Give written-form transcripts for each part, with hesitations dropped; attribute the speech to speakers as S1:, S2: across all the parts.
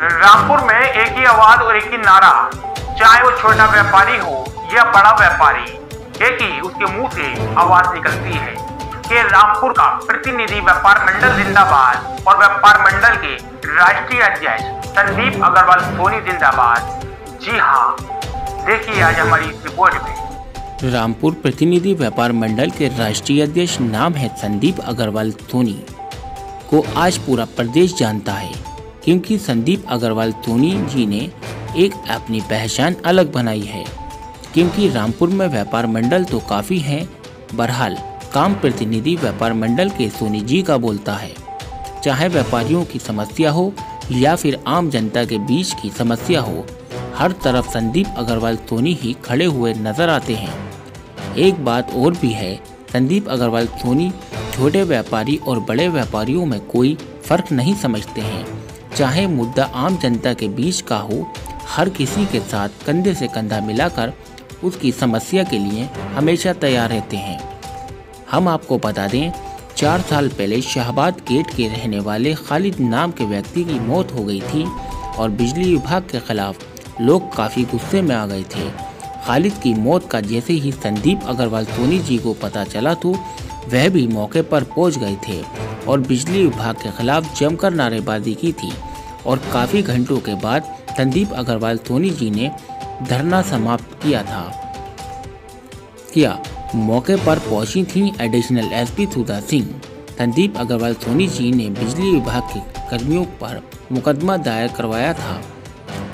S1: रामपुर में एक ही आवाज और एक ही नारा, चाहे वो छोटा व्यापारी हो या बड़ा व्यापारी, एक ही उसके मुंह से आवाज निकलती है कि रामपुर का प्रतिनिधि व्यापार मंडल जिंदाबाद और व्यापार मंडल के राष्ट्रीय अध्यक्ष संदीप अग्रवाल सोनी जिंदाबाद। जी हाँ, देखिए आज हमारी इस रिपोर्ट में।
S2: रामपुर प्रतिनिधि व्यापार मंडल के राष्ट्रीय अध्यक्ष नाम है संदीप अग्रवाल सोनी को आज पूरा प्रदेश जानता है, क्योंकि संदीप अग्रवाल सोनी जी ने एक अपनी पहचान अलग बनाई है। क्योंकि रामपुर में व्यापार मंडल तो काफ़ी हैं, बहरहाल काम प्रतिनिधि व्यापार मंडल के सोनी जी का बोलता है। चाहे व्यापारियों की समस्या हो या फिर आम जनता के बीच की समस्या हो, हर तरफ संदीप अग्रवाल सोनी ही खड़े हुए नजर आते हैं। एक बात और भी है, संदीप अग्रवाल सोनी छोटे व्यापारी और बड़े व्यापारियों में कोई फर्क नहीं समझते हैं। चाहे मुद्दा आम जनता के बीच का हो, हर किसी के साथ कंधे से कंधा मिलाकर उसकी समस्या के लिए हमेशा तैयार रहते हैं। हम आपको बता दें, 4 साल पहले शाहबाद गेट के रहने वाले खालिद नाम के व्यक्ति की मौत हो गई थी और बिजली विभाग के खिलाफ लोग काफ़ी गुस्से में आ गए थे। खालिद की मौत का जैसे ही संदीप अग्रवाल सोनी जी को पता चला तो वह भी मौके पर पहुंच गए थे और बिजली विभाग के खिलाफ जमकर नारेबाजी की थी। और काफ़ी घंटों के बाद संदीप अग्रवाल सोनी जी ने धरना समाप्त किया। मौके पर पहुंची थी एडिशनल एसपी सुधा सिंह। संदीप अग्रवाल सोनी जी ने बिजली विभाग के कर्मियों पर मुकदमा दायर करवाया था।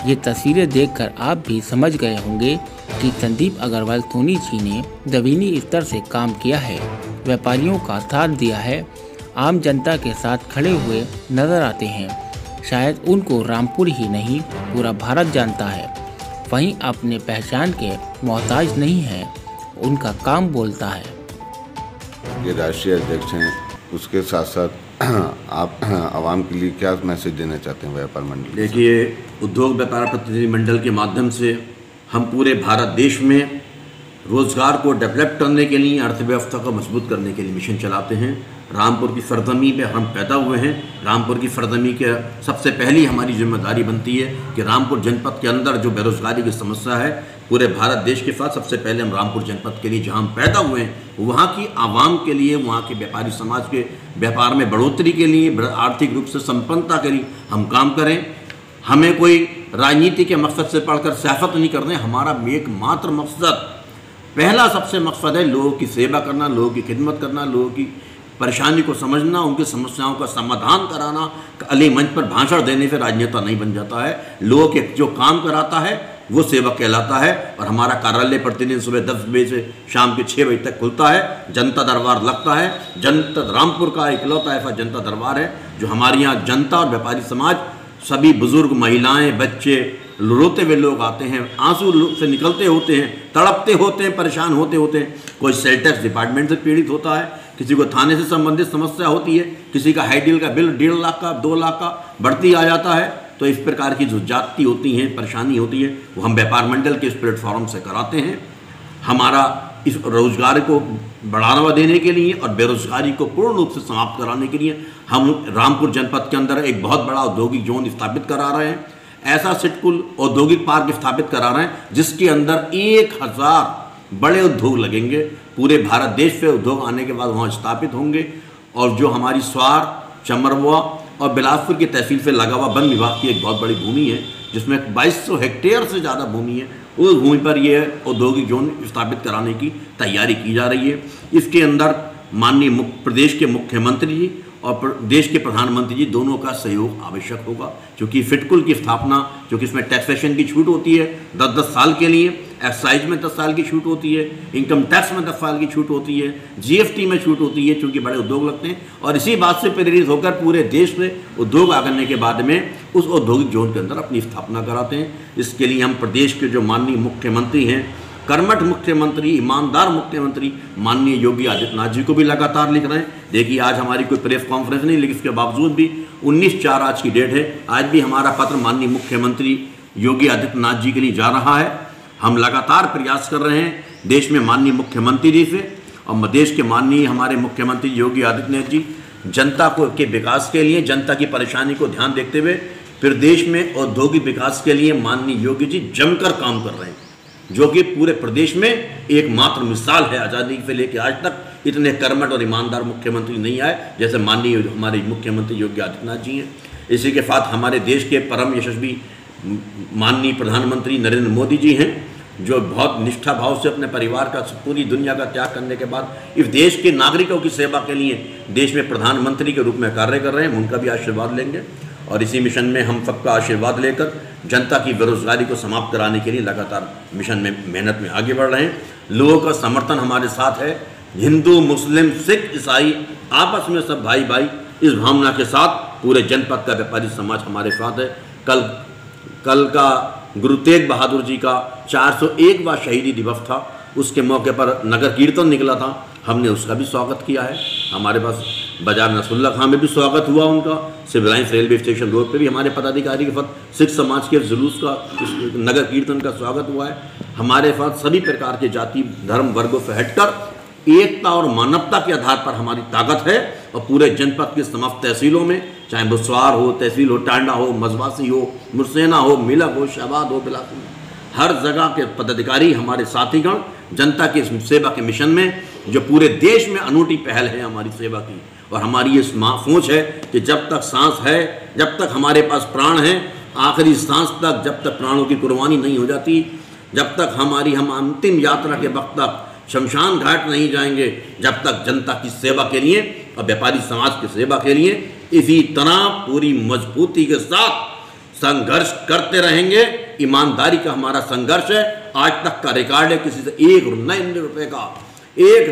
S2: ये तस्वीरें देखकर आप भी समझ गए होंगे कि संदीप अग्रवाल सोनी जी ने ज़मीनी स्तर से काम किया है, व्यापारियों का साथ दिया है, आम जनता के साथ खड़े हुए नजर आते हैं। शायद उनको रामपुर ही नहीं पूरा भारत जानता है। वहीं अपने पहचान के मोहताज नहीं है, उनका काम बोलता है।
S3: ये राष्ट्रीय अध्यक्ष हैं, उसके साथ साथ आप आवाम के लिए क्या मैसेज देना चाहते हैं व्यापार मंडल?
S4: देखिए, उद्योग व्यापार प्रतिनिधि मंडल के माध्यम से हम पूरे भारत देश में रोजगार को डेवलप करने के लिए, अर्थव्यवस्था को मजबूत करने के लिए मिशन चलाते हैं। रामपुर की सरजमी पे हम पैदा हुए हैं। रामपुर की सरजमी के सबसे पहली हमारी जिम्मेदारी बनती है कि रामपुर जनपद के अंदर जो बेरोजगारी की समस्या है, पूरे भारत देश के साथ सबसे पहले हम रामपुर जनपद के लिए, जहां हम पैदा हुए हैं, वहां की आवाम के लिए, वहां के व्यापारी समाज के व्यापार में बढ़ोतरी के लिए, आर्थिक रूप से संपन्नता के लिए हम काम करें। हमें कोई राजनीति के मकसद से पढ़कर सियासत नहीं करने। हमारा एकमात्र मकसद, पहला सबसे मकसद है लोगों की सेवा करना, लोगों की खिदमत करना, लोगों की परेशानी को समझना, उनकी समस्याओं का समाधान कराना। अली मंच पर भाषण देने से राजनेता नहीं बन जाता है। लोगों के जो काम कराता है वो सेवक कहलाता है। और हमारा कार्यालय प्रतिदिन सुबह 10 बजे से शाम के 6 बजे तक खुलता है। जनता दरबार लगता है। जनता रामपुर का इकलौता ऐसा जनता दरबार है जो हमारे यहाँ जनता और व्यापारी समाज, सभी बुजुर्ग, महिलाएं, बच्चे, रोते हुए लोग आते हैं, आंसू से निकलते होते हैं, तड़पते होते हैं, परेशान होते हैं। कोई सेल टैक्स डिपार्टमेंट से पीड़ित होता है, किसी को थाने से संबंधित समस्या होती है, किसी का हाईडील का बिल 1.5 लाख का, 2 लाख का बढ़ती आ जाता है। तो इस प्रकार की जो जाति होती हैं, परेशानी होती है, वो हम व्यापार मंडल के इस प्लेटफॉर्म से कराते हैं। हमारा इस रोजगार को बढ़ावा देने के लिए और बेरोजगारी को पूर्ण रूप से समाप्त कराने के लिए हम रामपुर जनपद के अंदर एक बहुत बड़ा औद्योगिक जोन स्थापित करा रहे हैं। ऐसा सिटकुल औद्योगिक पार्क स्थापित करा रहे हैं जिसके अंदर 1000 बड़े उद्योग लगेंगे। पूरे भारत देश से उद्योग आने के बाद वहाँ स्थापित होंगे। और जो हमारी स्वार, चमरवा और बिलासपुर की तहसील से लगा हुआ वन विभाग की एक बहुत बड़ी भूमि है, जिसमें 2200 हेक्टेयर से ज़्यादा भूमि है, उस भूमि पर यह औद्योगिक जोन स्थापित कराने की तैयारी की जा रही है। इसके अंदर माननीय प्रदेश के मुख्यमंत्री जी और देश के प्रधानमंत्री जी दोनों का सहयोग आवश्यक होगा, क्योंकि फिटकुल की स्थापना, जो कि इसमें टैक्सेशन की छूट होती है 10-10 साल के लिए, एक्साइज में 10 साल की छूट होती है, इनकम टैक्स में 10 साल की छूट होती है, जीएसटी में छूट होती है, क्योंकि बड़े उद्योग लगते हैं। और इसी बात से प्रेरित होकर पूरे देश में उद्योग आगरने के बाद में उस औद्योगिक जोन के अंदर अपनी स्थापना कराते हैं। इसके लिए हम प्रदेश के जो माननीय मुख्यमंत्री हैं, कर्मठ मुख्यमंत्री, ईमानदार मुख्यमंत्री माननीय योगी आदित्यनाथ जी को भी लगातार लिख रहे हैं। देखिए, आज हमारी कोई प्रेस कॉन्फ्रेंस नहीं, लेकिन इसके बावजूद भी 19/4 आज की डेट है, आज भी हमारा पत्र माननीय मुख्यमंत्री योगी आदित्यनाथ जी के लिए जा रहा है। हम लगातार प्रयास कर रहे हैं देश में माननीय मुख्यमंत्री जी से, और देश के माननीय हमारे मुख्यमंत्री योगी आदित्यनाथ जी जनता को के विकास के लिए, जनता की परेशानी को ध्यान देखते हुए फिर देश में औद्योगिक विकास के लिए माननीय योगी जी जमकर काम कर रहे हैं, जो कि पूरे प्रदेश में एकमात्र मिसाल है। आज़ादी से लेकर आज तक इतने कर्मठ और ईमानदार मुख्यमंत्री नहीं आए जैसे माननीय हमारे मुख्यमंत्री योगी आदित्यनाथ जी हैं। इसी के साथ हमारे देश के परम यशस्वी माननीय प्रधानमंत्री नरेंद्र मोदी जी हैं, जो बहुत निष्ठा भाव से अपने परिवार का पूरी दुनिया का त्याग करने के बाद इस देश के नागरिकों की सेवा के लिए देश में प्रधानमंत्री के रूप में कार्य कर रहे हैं। उनका भी आशीर्वाद लेंगे और इसी मिशन में हम सबका आशीर्वाद लेकर जनता की बेरोजगारी को समाप्त कराने के लिए लगातार मिशन में मेहनत में आगे बढ़ रहे हैं। लोगों का समर्थन हमारे साथ है। हिंदू, मुस्लिम, सिख, ईसाई आपस में सब भाई भाई इस भावना के साथ पूरे जनपद का व्यापारी समाज हमारे साथ है। कल का गुरु तेग बहादुर जी का 401वां शहीदी दिवस था, उसके मौके पर नगर कीर्तन निकला था, हमने उसका भी स्वागत किया है। हमारे पास बाजार नसरुल्ला खां में भी स्वागत हुआ उनका, civil lines railway station road पे भी हमारे पदाधिकारी के साथ सिख समाज के जुलूस का नगर कीर्तन का स्वागत हुआ है। हमारे साथ सभी प्रकार के जाति धर्म वर्गों से हटकर एकता और मानवता के आधार पर हमारी ताकत है और पूरे जनपद के समस्त तहसीलों में, चाहे बुसवार हो, तहसील हो, टांडा हो, मजबासी हो, मुरसेना हो, मिलक हो, शहबाद हो, बिलासपुर, हर जगह के पदाधिकारी हमारे साथीगण जनता की सेवा के मिशन में, जो पूरे देश में अनूठी पहल है हमारी सेवा की। और हमारी ये सोच है कि जब तक सांस है, जब तक हमारे पास प्राण है, आखिरी सांस तक जब तक प्राणों की कुर्बानी नहीं हो जाती, जब तक हम अंतिम यात्रा के वक्त तक शमशान घाट नहीं जाएंगे, जब तक जनता की सेवा के लिए और व्यापारी समाज की सेवा के लिए इसी तरह पूरी मजबूती के साथ संघर्ष करते रहेंगे। ईमानदारी का हमारा संघर्ष है। आज तक का रिकॉर्ड है, किसी से एक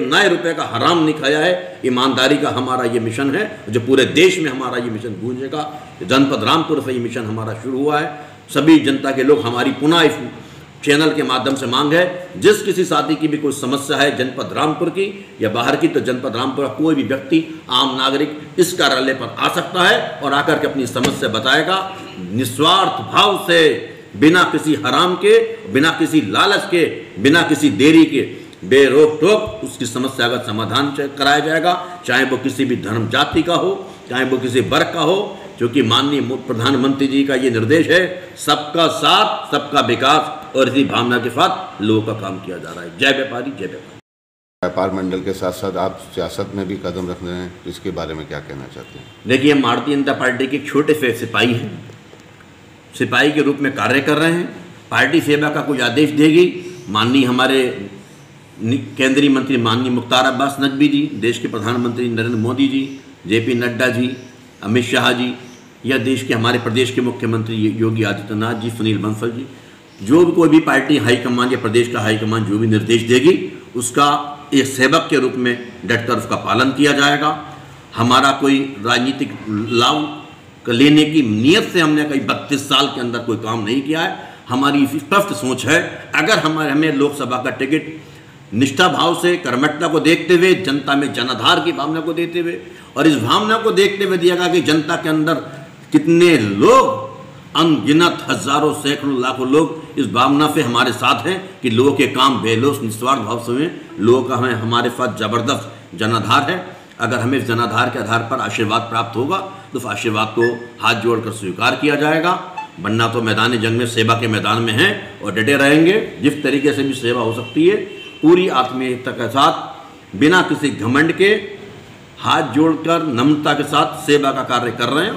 S4: नए रुपए का हराम नहीं खाया है। ईमानदारी का हमारा ये मिशन है, जो पूरे देश में हमारा ये मिशन गूंजेगा। जनपद रामपुर से ये मिशन हमारा शुरू हुआ है। सभी जनता के लोग हमारी पुनः इस चैनल के माध्यम से मांग है, जिस किसी साथी की भी कोई समस्या है जनपद रामपुर की या बाहर की, तो जनपद रामपुर का कोई भी व्यक्ति, आम नागरिक इस कार्यालय पर आ सकता है और आकर के अपनी समस्या बताएगा। निस्वार्थ भाव से, बिना किसी हराम के, बिना किसी लालच के, बिना किसी देरी के, बेरोक टोक उसकी समस्या का समाधान कराया जाएगा, चाहे वो किसी भी धर्म जाति का हो, चाहे वो किसी वर्ग का हो, क्योंकि माननीय प्रधानमंत्री जी का ये निर्देश है, सबका साथ सबका विकास, और इसी भावना के साथ लोगों का काम किया जा रहा है। जय व्यापारी, जय व्यापारी।
S3: व्यापार मंडल के साथ साथ आप सियासत में भी कदम रख रहे हैं, इसके बारे में क्या कहना चाहते हैं?
S4: देखिए, हम भारतीय जनता पार्टी के एक छोटे से सिपाही हैं, सिपाही के रूप में कार्य कर रहे हैं। पार्टी सेवा का कोई आदेश देगी, माननीय हमारे केंद्रीय मंत्री माननीय मुख्तार अब्बास नकवी जी, देश के प्रधानमंत्री नरेंद्र मोदी जी, JP नड्डा जी, अमित शाह जी, या देश के हमारे प्रदेश के मुख्यमंत्री योगी आदित्यनाथ जी, सुनील बंसल जी, जो भी कोई भी पार्टी हाईकमान या प्रदेश का हाईकमान जो भी निर्देश देगी, उसका एक सेवक के रूप में डटकर उसका पालन किया जाएगा। हमारा कोई राजनीतिक लाभ लेने की नीयत से हमने कई 32 साल के अंदर कोई काम नहीं किया है। हमारी स्पष्ट सोच है, अगर हमें लोकसभा का टिकट निष्ठा भाव से, कर्मठता को देखते हुए, जनता में जनाधार की भावना को देते हुए और इस भावना को देखते हुए दिया गया कि जनता के अंदर कितने लोग, अनगिनत हजारों सैकड़ों लाखों लोग इस भावना से हमारे साथ हैं कि लोगों के काम बेलोस निस्वार्थ भाव से हुए। लोगों का हमारे साथ जबरदस्त जनाधार है। अगर हमें इस जनाधार के आधार पर आशीर्वाद प्राप्त होगा तो उस आशीर्वाद को हाथ जोड़कर स्वीकार किया जाएगा, वरना तो मैदान जंग में सेवा के मैदान में हैं और डटे रहेंगे। जिस तरीके से भी सेवा हो सकती है पूरी आत्मीयता के साथ, बिना किसी घमंड के, हाथ जोड़कर नम्रता के साथ सेवा का कार्य कर रहे हैं।